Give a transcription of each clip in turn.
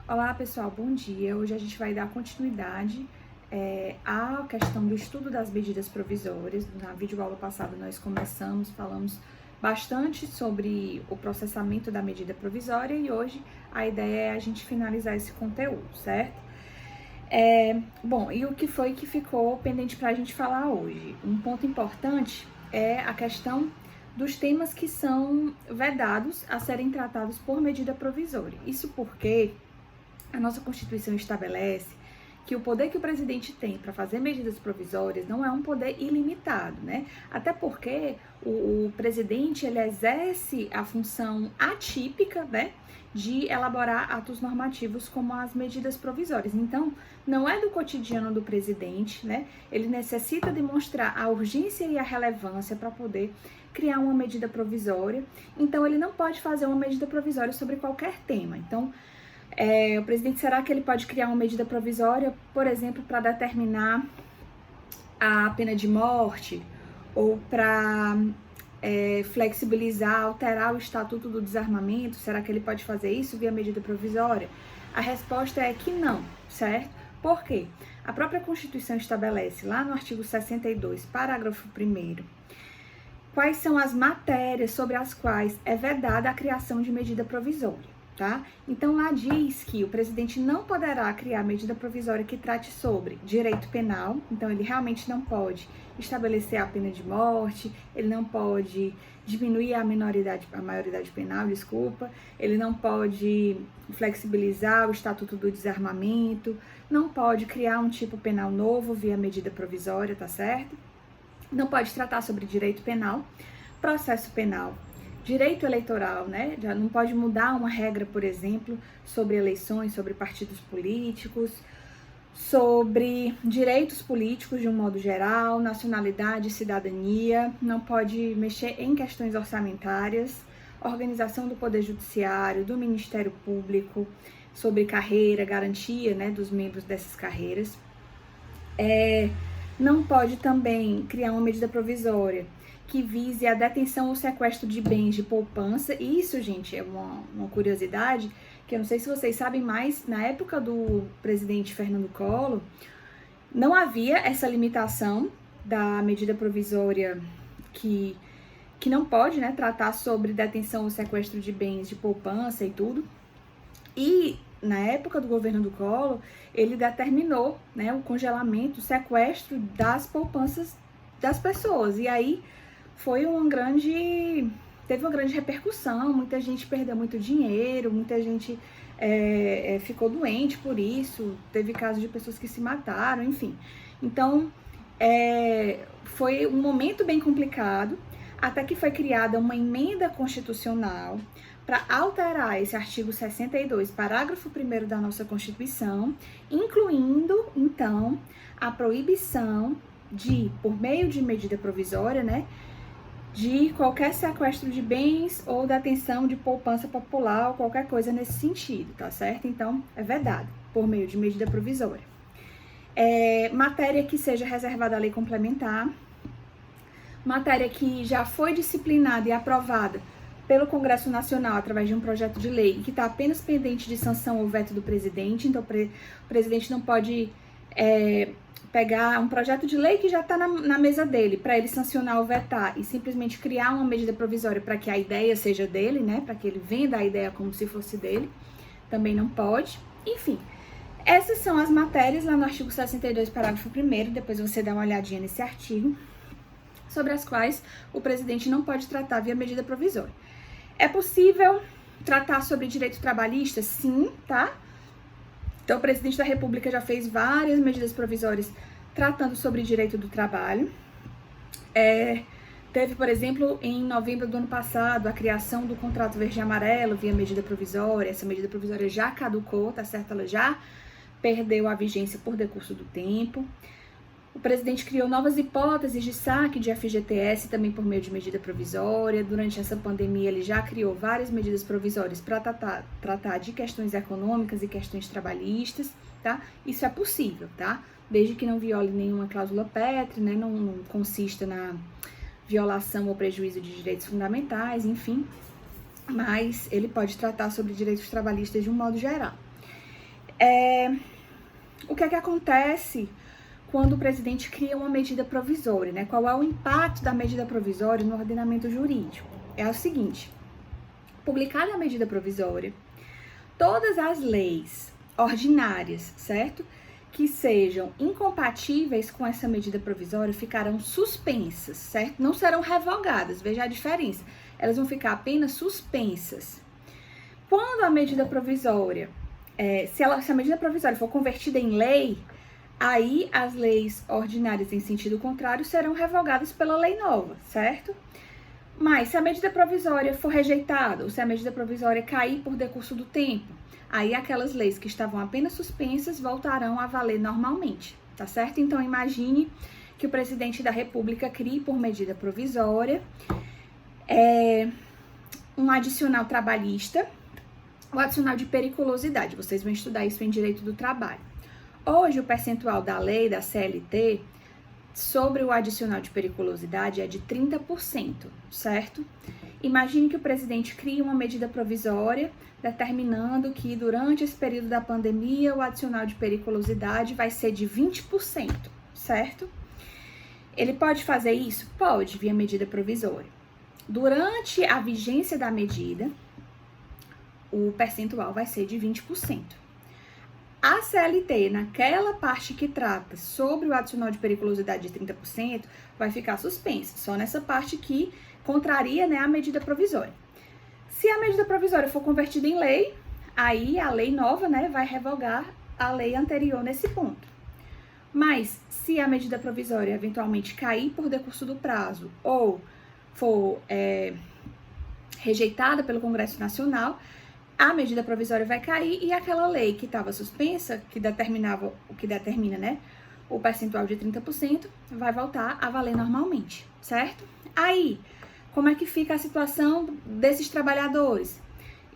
Olá pessoal, bom dia. Hoje a gente vai dar continuidade à questão do estudo das medidas provisórias. Na videoaula passada nós falamos bastante sobre o processamento da medida provisória e hoje a ideia é a gente finalizar esse conteúdo, certo? Bom, e o que foi que ficou pendente para a gente falar hoje? Um ponto importante é a questão dos temas que são vedados a serem tratados por medida provisória. Isso porque a nossa Constituição estabelece que o poder que o presidente tem para fazer medidas provisórias não é um poder ilimitado, né? Até porque o presidente, ele exerce a função atípica, né, de elaborar atos normativos como as medidas provisórias. Então, não é do cotidiano do presidente, né? Ele necessita demonstrar a urgência e a relevância para poder criar uma medida provisória. Então, ele não pode fazer uma medida provisória sobre qualquer tema. Então, o presidente, será que ele pode criar uma medida provisória, por exemplo, para determinar a pena de morte ou para flexibilizar, alterar o Estatuto do Desarmamento? Será que ele pode fazer isso via medida provisória? A resposta é que não, certo? Por quê? A própria Constituição estabelece, lá no artigo 62, parágrafo 1º, quais são as matérias sobre as quais é vedada a criação de medida provisória. Tá? Então, lá diz que o presidente não poderá criar medida provisória que trate sobre direito penal, então ele realmente não pode estabelecer a pena de morte, ele não pode diminuir a maioridade penal, ele não pode flexibilizar o Estatuto do Desarmamento, não pode criar um tipo penal novo via medida provisória, tá certo? Não pode tratar sobre direito penal, processo penal, direito eleitoral, né? Já não pode mudar uma regra, por exemplo, sobre eleições, sobre partidos políticos, sobre direitos políticos de um modo geral, nacionalidade, cidadania, não pode mexer em questões orçamentárias, organização do Poder Judiciário, do Ministério Público, sobre carreira, garantia, né, dos membros dessas carreiras. Não pode também criar uma medida provisória que vise a detenção ou sequestro de bens de poupança. Isso, gente, é uma curiosidade, que eu não sei se vocês sabem, mas na época do presidente Fernando Collor, não havia essa limitação da medida provisória que não pode, né, tratar sobre detenção ou sequestro de bens de poupança e tudo. E na época do governo do Collor, ele determinou, né, o congelamento, o sequestro das poupanças das pessoas. E aí teve uma grande repercussão, muita gente perdeu muito dinheiro, muita gente ficou doente por isso, teve casos de pessoas que se mataram, enfim. Então, foi um momento bem complicado, até que foi criada uma emenda constitucional para alterar esse artigo 62, parágrafo 1º da nossa Constituição, incluindo, então, a proibição de, por meio de medida provisória, né, de qualquer sequestro de bens ou detenção de poupança popular ou qualquer coisa nesse sentido, tá certo? Então, é vedado por meio de medida provisória. Matéria que seja reservada à lei complementar, matéria que já foi disciplinada e aprovada pelo Congresso Nacional através de um projeto de lei que está apenas pendente de sanção ou veto do presidente, então o presidente não pode pegar um projeto de lei que já está na mesa dele, para ele sancionar ou vetar e simplesmente criar uma medida provisória para que a ideia seja dele, né, para que ele venda a ideia como se fosse dele, também não pode. Enfim, essas são as matérias lá no artigo 62, parágrafo 1º, depois você dá uma olhadinha nesse artigo, sobre as quais o presidente não pode tratar via medida provisória. É possível tratar sobre direito trabalhista? Sim, tá? Então, o presidente da República já fez várias medidas provisórias tratando sobre direito do trabalho. Teve, por exemplo, em novembro do ano passado, a criação do contrato verde e amarelo via medida provisória. Essa medida provisória já caducou, tá certo? Ela já perdeu a vigência por decurso do tempo. O presidente criou novas hipóteses de saque de FGTS também por meio de medida provisória. Durante essa pandemia, ele já criou várias medidas provisórias para tratar de questões econômicas e questões trabalhistas, tá? Isso é possível, tá? Desde que não viole nenhuma cláusula pétrea, né? Não consista na violação ou prejuízo de direitos fundamentais, enfim. Mas ele pode tratar sobre direitos trabalhistas de um modo geral. O que é que acontece quando o presidente cria uma medida provisória, né? Qual é o impacto da medida provisória no ordenamento jurídico? É o seguinte: publicada a medida provisória, todas as leis ordinárias, certo? Que sejam incompatíveis com essa medida provisória ficarão suspensas, certo? Não serão revogadas, veja a diferença. Elas vão ficar apenas suspensas. Quando a medida provisória, se a medida provisória for convertida em lei, aí as leis ordinárias em sentido contrário serão revogadas pela lei nova, certo? Mas se a medida provisória for rejeitada, ou se a medida provisória cair por decurso do tempo, aí aquelas leis que estavam apenas suspensas voltarão a valer normalmente, tá certo? Então imagine que o presidente da República crie por medida provisória um adicional trabalhista, o adicional de periculosidade. Vocês vão estudar isso em Direito do Trabalho. Hoje o percentual da lei da CLT sobre o adicional de periculosidade é de 30%, certo? Imagine que o presidente cria uma medida provisória determinando que durante esse período da pandemia o adicional de periculosidade vai ser de 20%, certo? Ele pode fazer isso? Pode, via medida provisória. Durante a vigência da medida, o percentual vai ser de 20%. A CLT, naquela parte que trata sobre o adicional de periculosidade de 30%, vai ficar suspensa, só nessa parte que contraria, né, a medida provisória. Se a medida provisória for convertida em lei, aí a lei nova, né, vai revogar a lei anterior nesse ponto. Mas se a medida provisória eventualmente cair por decurso do prazo ou for rejeitada pelo Congresso Nacional, a medida provisória vai cair e aquela lei que estava suspensa, que determina, né, o percentual de 30%, vai voltar a valer normalmente, certo? Aí, como é que fica a situação desses trabalhadores?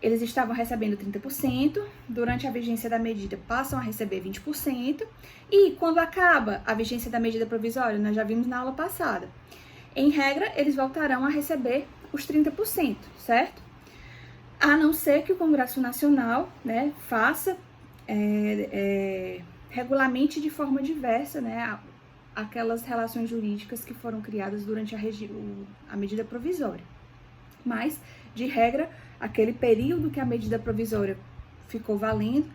Eles estavam recebendo 30%, durante a vigência da medida passam a receber 20%, e quando acaba a vigência da medida provisória, nós já vimos na aula passada, em regra, eles voltarão a receber os 30%, certo? A não ser que o Congresso Nacional, né, faça, regulamente de forma diversa, né, aquelas relações jurídicas que foram criadas durante a medida provisória. Mas, de regra, aquele período que a medida provisória ficou valendo,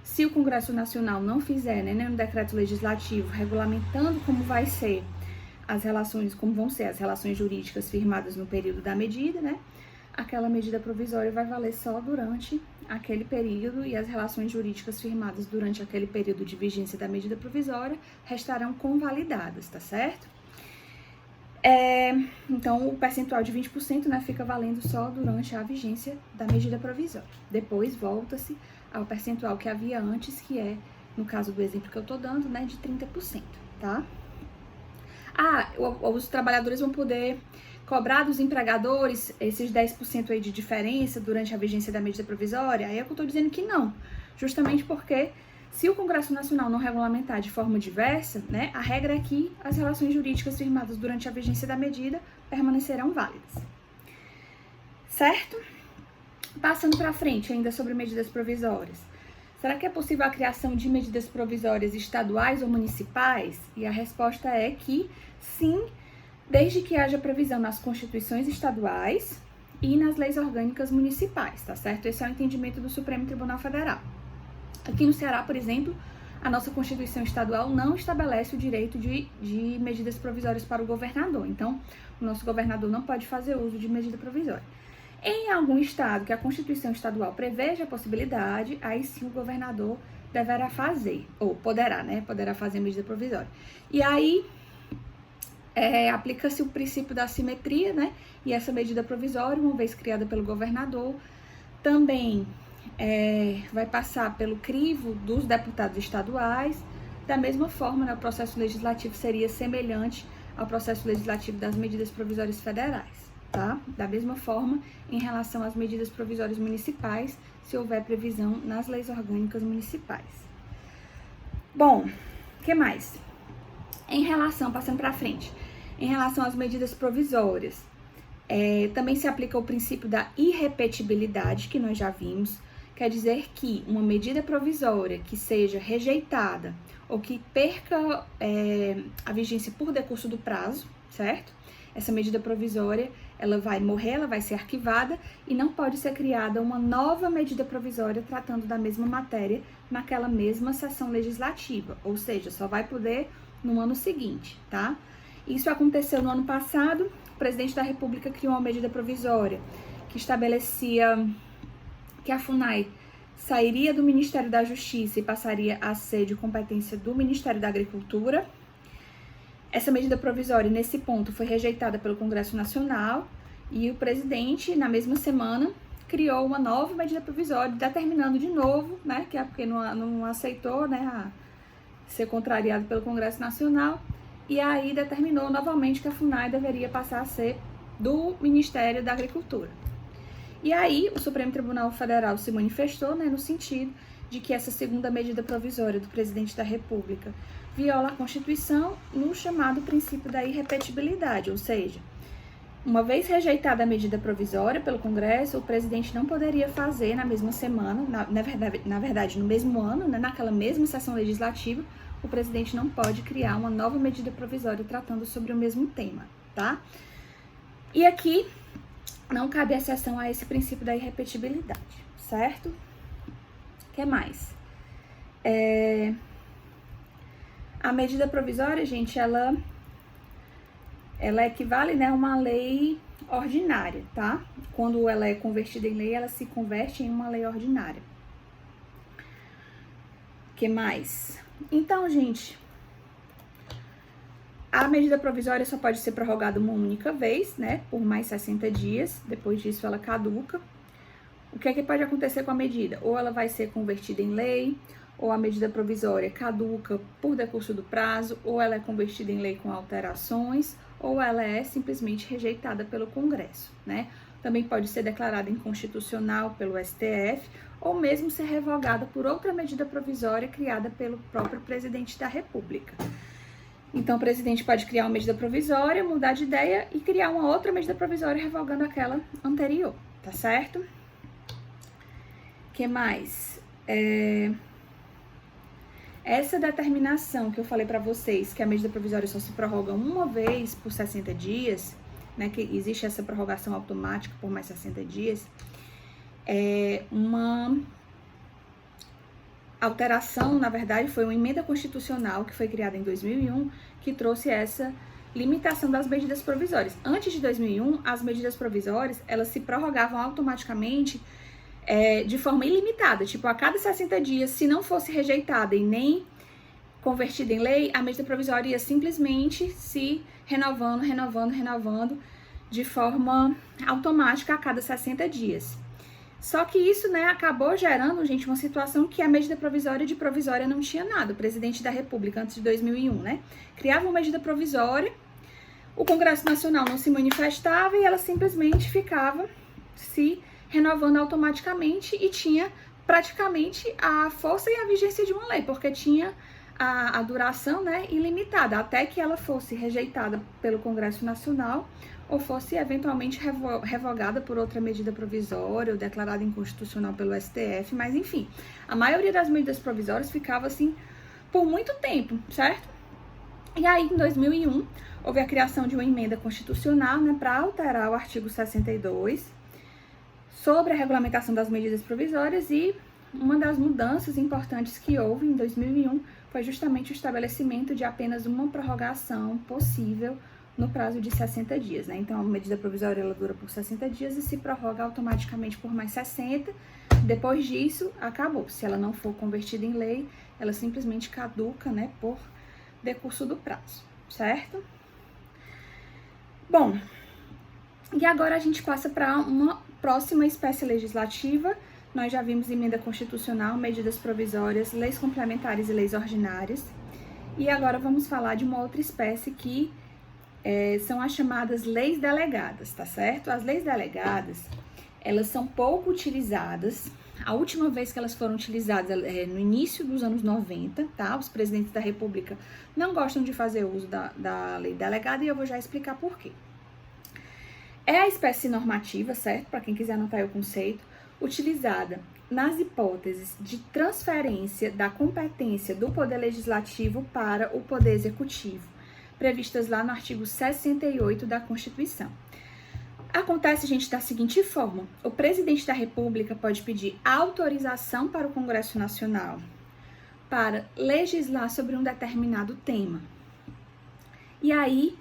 se o Congresso Nacional não fizer, né, um decreto legislativo regulamentando como vai ser as relações, como vão ser as relações jurídicas firmadas no período da medida, né, aquela medida provisória vai valer só durante aquele período e as relações jurídicas firmadas durante aquele período de vigência da medida provisória restarão convalidadas, tá certo? Então, o percentual de 20%, né, fica valendo só durante a vigência da medida provisória. Depois, volta-se ao percentual que havia antes, que é, no caso do exemplo que eu tô dando, né, de 30%, tá? Os trabalhadores vão poder cobrar dos empregadores esses 10% aí de diferença durante a vigência da medida provisória? Aí é que eu tô dizendo que não, justamente porque se o Congresso Nacional não regulamentar de forma diversa, né, a regra é que as relações jurídicas firmadas durante a vigência da medida permanecerão válidas. Certo? Passando para frente ainda sobre medidas provisórias. Será que é possível a criação de medidas provisórias estaduais ou municipais? E a resposta é que sim, desde que haja previsão nas constituições estaduais e nas leis orgânicas municipais, tá certo? Esse é o entendimento do Supremo Tribunal Federal. Aqui no Ceará, por exemplo, a nossa Constituição Estadual não estabelece o direito de medidas provisórias para o governador. Então, o nosso governador não pode fazer uso de medida provisória. Em algum estado que a Constituição Estadual preveja a possibilidade, aí sim o governador deverá fazer, ou poderá, né? Poderá fazer medida provisória. E aí, aplica-se o princípio da simetria, né? E essa medida provisória, uma vez criada pelo governador, também vai passar pelo crivo dos deputados estaduais. Da mesma forma, né, o processo legislativo seria semelhante ao processo legislativo das medidas provisórias federais, tá? Da mesma forma, em relação às medidas provisórias municipais, se houver previsão nas leis orgânicas municipais. Bom, o que mais? Em relação, passando para frente, em relação às medidas provisórias, também se aplica o princípio da irrepetibilidade, que nós já vimos. quer dizer que uma medida provisória que seja rejeitada ou que perca a vigência por decurso do prazo, certo? Essa medida provisória, ela vai morrer, ela vai ser arquivada e não pode ser criada uma nova medida provisória tratando da mesma matéria naquela mesma sessão legislativa, ou seja, só vai poder no ano seguinte, tá? Isso aconteceu no ano passado, o presidente da República criou uma medida provisória que estabelecia que a FUNAI sairia do Ministério da Justiça e passaria a ser de competência do Ministério da Agricultura. Essa medida provisória, nesse ponto, foi rejeitada pelo Congresso Nacional e o presidente, na mesma semana, criou uma nova medida provisória, determinando de novo, né, que é porque não aceitou, né, ser contrariado pelo Congresso Nacional, e aí determinou novamente que a FUNAI deveria passar a ser do Ministério da Agricultura. E aí, o Supremo Tribunal Federal se manifestou, né, no sentido de que essa segunda medida provisória do presidente da República viola a Constituição no chamado princípio da irrepetibilidade, ou seja, uma vez rejeitada a medida provisória pelo Congresso, o presidente não poderia fazer na mesma semana, na verdade, no mesmo ano, né, naquela mesma sessão legislativa, o presidente não pode criar uma nova medida provisória tratando sobre o mesmo tema, tá? E aqui não cabe exceção a esse princípio da irrepetibilidade, certo? O que mais? A medida provisória, gente, ela equivale, né, a uma lei ordinária, tá? Quando ela é convertida em lei, ela se converte em uma lei ordinária. O que mais? Então, gente, a medida provisória só pode ser prorrogada uma única vez, né, por mais 60 dias, depois disso ela caduca. O que é que pode acontecer com a medida? Ou ela vai ser convertida em lei, ou a medida provisória caduca por decurso do prazo, ou ela é convertida em lei com alterações, ou ela é simplesmente rejeitada pelo Congresso, né? Também pode ser declarada inconstitucional pelo STF, ou mesmo ser revogada por outra medida provisória criada pelo próprio presidente da República. Então, o presidente pode criar uma medida provisória, mudar de ideia e criar uma outra medida provisória revogando aquela anterior, tá certo? O que mais? Essa determinação que eu falei para vocês, que a medida provisória só se prorroga uma vez por 60 dias, né, que existe essa prorrogação automática por mais 60 dias, é uma alteração, na verdade, foi uma emenda constitucional que foi criada em 2001, que trouxe essa limitação das medidas provisórias. Antes de 2001, as medidas provisórias, elas se prorrogavam automaticamente de forma ilimitada, tipo, a cada 60 dias, se não fosse rejeitada e nem convertida em lei, a medida provisória ia simplesmente se renovando de forma automática a cada 60 dias. Só que isso, né, acabou gerando, gente, uma situação que a medida provisória de provisória não tinha nada. O presidente da República, antes de 2001, né, criava uma medida provisória, o Congresso Nacional não se manifestava e ela simplesmente ficava se renovando automaticamente e tinha praticamente a força e a vigência de uma lei, porque tinha a duração, né, ilimitada, até que ela fosse rejeitada pelo Congresso Nacional ou fosse eventualmente revogada por outra medida provisória ou declarada inconstitucional pelo STF, mas enfim, a maioria das medidas provisórias ficava assim por muito tempo, certo? E aí, em 2001, houve a criação de uma emenda constitucional, né, para alterar o artigo 62 sobre a regulamentação das medidas provisórias, e uma das mudanças importantes que houve em 2001 foi justamente o estabelecimento de apenas uma prorrogação possível no prazo de 60 dias, né? Então, a medida provisória ela dura por 60 dias e se prorroga automaticamente por mais 60. Depois disso, acabou. Se ela não for convertida em lei, ela simplesmente caduca, né, por decurso do prazo, certo? Bom, e agora a gente passa para uma próxima espécie legislativa. Nós já vimos emenda constitucional, medidas provisórias, leis complementares e leis ordinárias. E agora vamos falar de uma outra espécie que são as chamadas leis delegadas, tá certo? As leis delegadas, elas são pouco utilizadas. A última vez que elas foram utilizadas no início dos anos 90, tá? Os presidentes da República não gostam de fazer uso da lei delegada e eu vou já explicar por quê. É a espécie normativa, certo? Para quem quiser anotar o conceito. utilizada nas hipóteses de transferência da competência do Poder Legislativo para o Poder Executivo, previstas lá no artigo 68 da Constituição. Acontece, gente, da seguinte forma: o presidente da República pode pedir autorização para o Congresso Nacional para legislar sobre um determinado tema. E aí,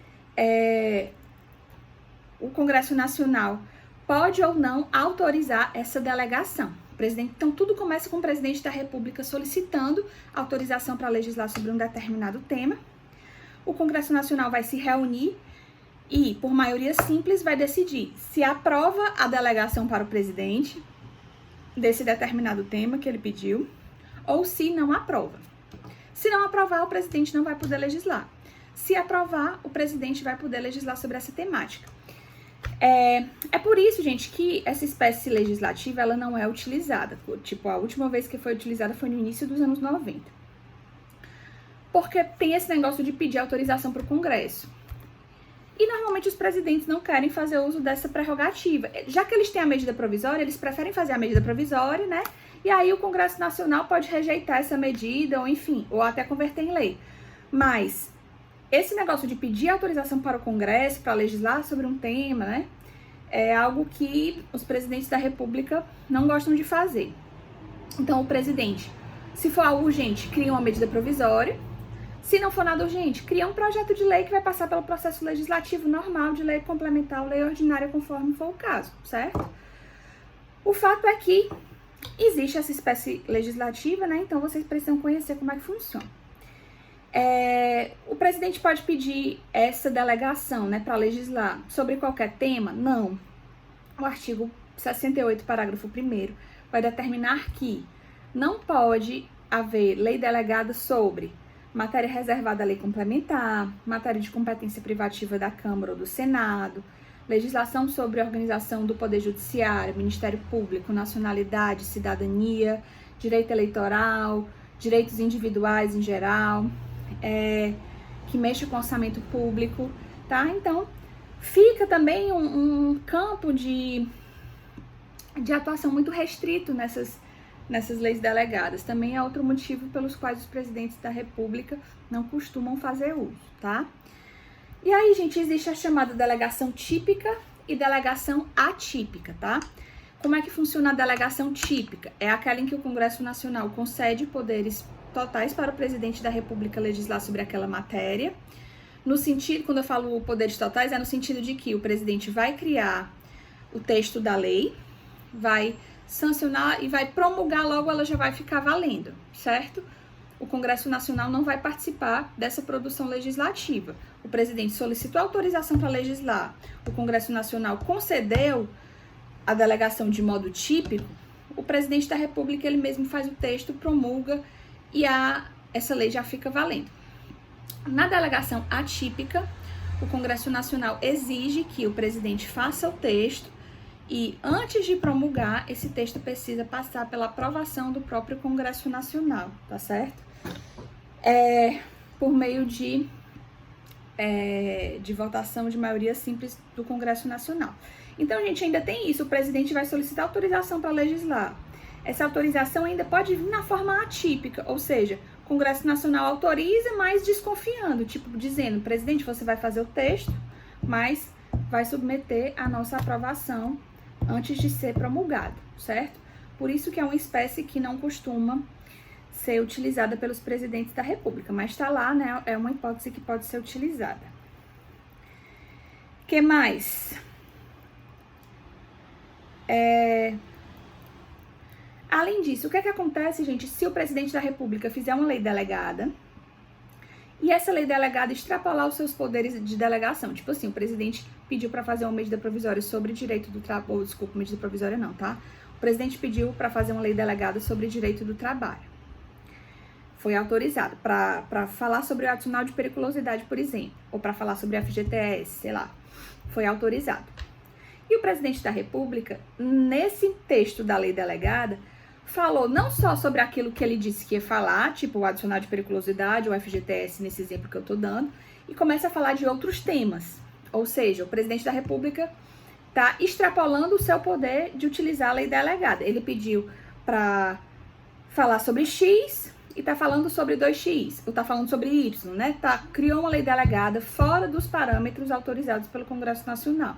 o Congresso Nacional pode ou não autorizar essa delegação. Então, tudo começa com o presidente da República solicitando autorização para legislar sobre um determinado tema. O Congresso Nacional vai se reunir e, por maioria simples, vai decidir se aprova a delegação para o presidente desse determinado tema que ele pediu, ou se não aprova. Se não aprovar, o presidente não vai poder legislar. Se aprovar, o presidente vai poder legislar sobre essa temática. É por isso, gente, que essa espécie legislativa, ela não é utilizada. Tipo, a última vez que foi utilizada foi no início dos anos 90. Porque tem esse negócio de pedir autorização para o Congresso. E normalmente os presidentes não querem fazer uso dessa prerrogativa. Já que eles têm a medida provisória, eles preferem fazer a medida provisória, né? E aí o Congresso Nacional pode rejeitar essa medida, ou enfim, ou até converter em lei. Mas esse negócio de pedir autorização para o Congresso, para legislar sobre um tema, né? É algo que os presidentes da República não gostam de fazer. Então, o presidente, se for algo urgente, cria uma medida provisória. Se não for nada urgente, cria um projeto de lei que vai passar pelo processo legislativo normal de lei complementar ou lei ordinária, conforme for o caso, certo? O fato é que existe essa espécie legislativa, né? Então, vocês precisam conhecer como é que funciona. O presidente pode pedir essa delegação, né, para legislar sobre qualquer tema? Não. O artigo 68, parágrafo 1º, vai determinar que não pode haver lei delegada sobre matéria reservada à lei complementar, matéria de competência privativa da Câmara ou do Senado, legislação sobre a organização do Poder Judiciário, Ministério Público, nacionalidade, cidadania, direito eleitoral, direitos individuais em geral, que mexe com orçamento público, tá? Então, fica também um campo de atuação muito restrito nessas leis delegadas. Também é outro motivo pelos quais os presidentes da República não costumam fazer uso, tá? E aí, gente, existe a chamada delegação típica e delegação atípica, tá? Como é que funciona a delegação típica? É aquela em que o Congresso Nacional concede poderes totais para o presidente da República legislar sobre aquela matéria. No sentido, quando eu falo poderes totais, é no sentido de que o presidente vai criar o texto da lei, vai sancionar e vai promulgar, logo ela já vai ficar valendo, certo? O Congresso Nacional não vai participar dessa produção legislativa. O presidente solicitou autorização para legislar, o Congresso Nacional concedeu a delegação de modo típico, o presidente da República, ele mesmo faz o texto, promulga e essa lei já fica valendo. Na delegação atípica, o Congresso Nacional exige que o presidente faça o texto e, antes de promulgar, esse texto precisa passar pela aprovação do próprio Congresso Nacional, tá certo? Por meio de votação de maioria simples do Congresso Nacional. Então, gente, ainda tem isso, o presidente vai solicitar autorização para legislar. Essa autorização ainda pode vir na forma atípica, ou seja, o Congresso Nacional autoriza, mas desconfiando, tipo dizendo, presidente, você vai fazer o texto, mas vai submeter a nossa aprovação antes de ser promulgado, certo? Por isso que é uma espécie que não costuma ser utilizada pelos presidentes da República, mas está lá, né? É uma hipótese que pode ser utilizada. O que mais? Além disso, o que é que acontece, gente, se o presidente da República fizer uma lei delegada e essa lei delegada extrapolar os seus poderes de delegação? Tipo assim, o presidente pediu para fazer uma medida provisória sobre direito do trabalho, desculpa, medida provisória não, tá? O presidente pediu para fazer uma lei delegada sobre direito do trabalho. Foi autorizado para falar sobre o adicional de periculosidade, por exemplo, ou para falar sobre a FGTS, sei lá, foi autorizado. E o presidente da República, nesse texto da lei delegada, falou não só sobre aquilo que ele disse que ia falar, tipo o adicional de periculosidade, ou FGTS, nesse exemplo que eu tô dando, e começa a falar de outros temas. Ou seja, o presidente da República está extrapolando o seu poder de utilizar a lei delegada. Ele pediu para falar sobre X e está falando sobre 2X, ou está falando sobre Y, né? Criou uma lei delegada fora dos parâmetros autorizados pelo Congresso Nacional.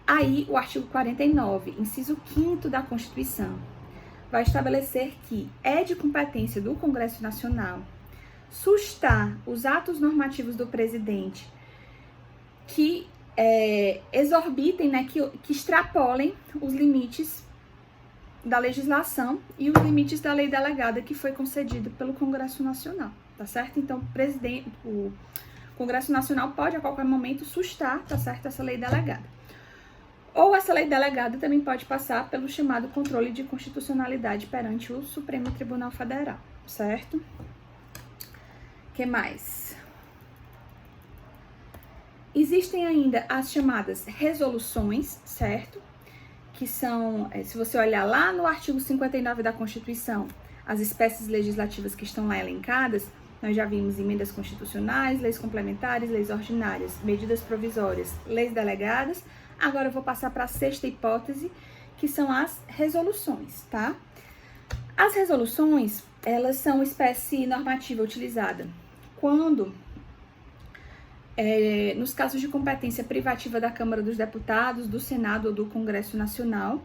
Aí, o artigo 49, inciso 5º da Constituição, vai estabelecer que é de competência do Congresso Nacional sustar os atos normativos do presidente que exorbitem, né, que extrapolem os limites da legislação e os limites da lei delegada que foi concedido pelo Congresso Nacional, tá certo? Então, o Congresso Nacional pode, a qualquer momento, sustar, tá certo, essa lei delegada. Ou essa lei delegada também pode passar pelo chamado controle de constitucionalidade perante o Supremo Tribunal Federal, certo? O que mais? Existem ainda as chamadas resoluções, certo? Que são, se você olhar lá no artigo 59 da Constituição, as espécies legislativas que estão lá elencadas, nós já vimos emendas constitucionais, leis complementares, leis ordinárias, medidas provisórias, leis delegadas. Agora eu vou passar para a sexta hipótese, que são as resoluções, tá? As resoluções, elas são espécie normativa utilizada quando, nos casos de competência privativa da Câmara dos Deputados, do Senado ou do Congresso Nacional,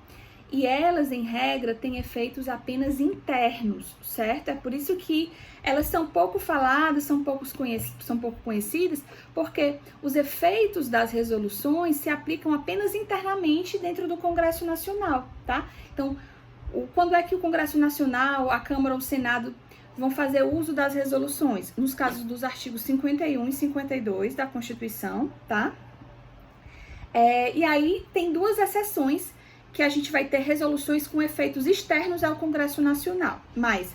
e elas, em regra, têm efeitos apenas internos, certo? É por isso que elas são pouco faladas, são pouco conhecidas, porque os efeitos das resoluções se aplicam apenas internamente dentro do Congresso Nacional, tá? Então, quando é que o Congresso Nacional, a Câmara ou o Senado vão fazer uso das resoluções? Nos casos dos artigos 51 e 52 da Constituição, tá? E aí tem duas exceções que a gente vai ter resoluções com efeitos externos ao Congresso Nacional. Mas,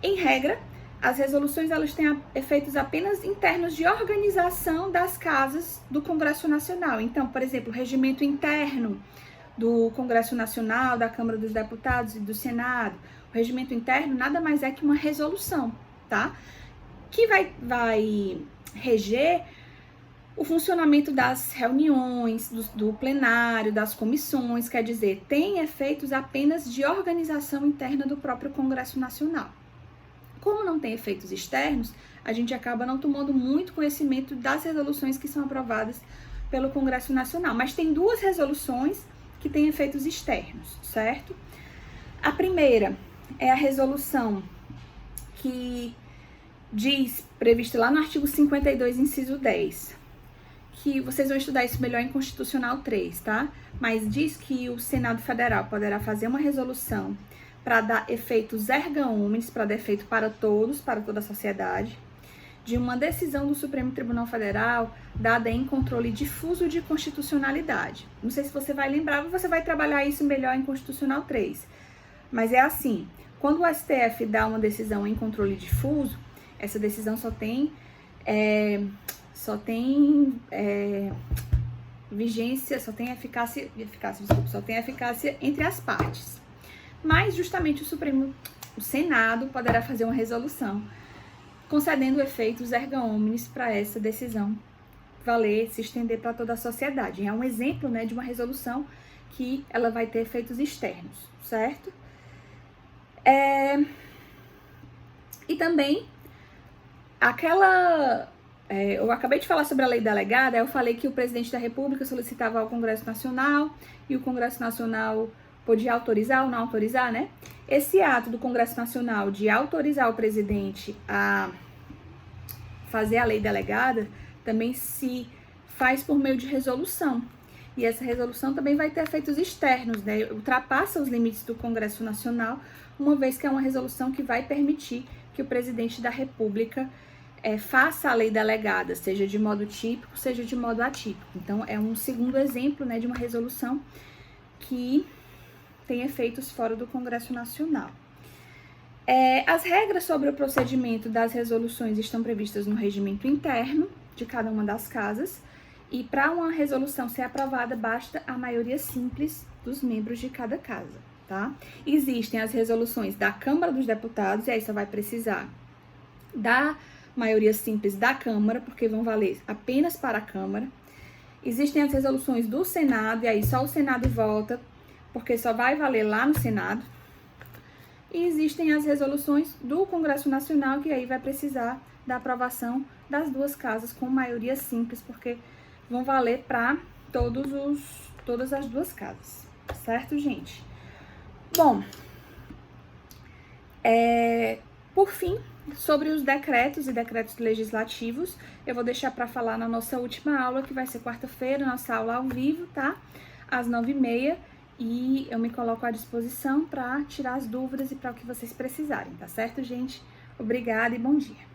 em regra, as resoluções elas têm efeitos apenas internos de organização das casas do Congresso Nacional. Então, por exemplo, o regimento interno do Congresso Nacional, da Câmara dos Deputados e do Senado. O regimento interno nada mais é que uma resolução, tá? Que vai reger o funcionamento das reuniões, do plenário, das comissões, quer dizer, tem efeitos apenas de organização interna do próprio Congresso Nacional. Como não tem efeitos externos, a gente acaba não tomando muito conhecimento das resoluções que são aprovadas pelo Congresso Nacional. Mas tem duas resoluções que têm efeitos externos, certo? A primeira é a resolução que diz, prevista lá no artigo 52, inciso 10, que vocês vão estudar isso melhor em Constitucional 3, tá? Mas diz que o Senado Federal poderá fazer uma resolução para dar efeitos erga omnes, para dar efeito para todos, para toda a sociedade, de uma decisão do Supremo Tribunal Federal dada em controle difuso de constitucionalidade. Não sei se você vai lembrar, você vai trabalhar isso melhor em Constitucional 3. Mas é assim, quando o STF dá uma decisão em controle difuso, essa decisão só tem vigência, só tem eficácia entre as partes. Mas justamente o Senado poderá fazer uma resolução concedendo efeitos erga omnes para essa decisão valer, se estender para toda a sociedade. É um exemplo, né, de uma resolução que ela vai ter efeitos externos, certo? E também eu acabei de falar sobre a lei delegada, eu falei que o presidente da República solicitava ao Congresso Nacional e o Congresso Nacional podia autorizar ou não autorizar, né? Esse ato do Congresso Nacional de autorizar o presidente a fazer a lei delegada também se faz por meio de resolução. E essa resolução também vai ter efeitos externos, né? Ultrapassa os limites do Congresso Nacional, uma vez que é uma resolução que vai permitir que o presidente da República faça a lei delegada, seja de modo típico, seja de modo atípico. Então, é um segundo exemplo, né, de uma resolução que tem efeitos fora do Congresso Nacional. As regras sobre o procedimento das resoluções estão previstas no regimento interno de cada uma das casas, e para uma resolução ser aprovada, basta a maioria simples dos membros de cada casa, tá? Existem as resoluções da Câmara dos Deputados, e aí só vai precisar da maioria simples da Câmara, porque vão valer apenas para a Câmara. Existem as resoluções do Senado, e aí só o Senado vota, porque só vai valer lá no Senado. E existem as resoluções do Congresso Nacional, que aí vai precisar da aprovação das duas casas com maioria simples, porque vão valer para todas as duas casas, certo, gente? Bom, por fim, sobre os decretos e decretos legislativos, eu vou deixar para falar na nossa última aula, que vai ser quarta-feira, nossa aula ao vivo, tá? Às 9h30, e eu me coloco à disposição para tirar as dúvidas e para o que vocês precisarem, tá certo, gente? Obrigada e bom dia!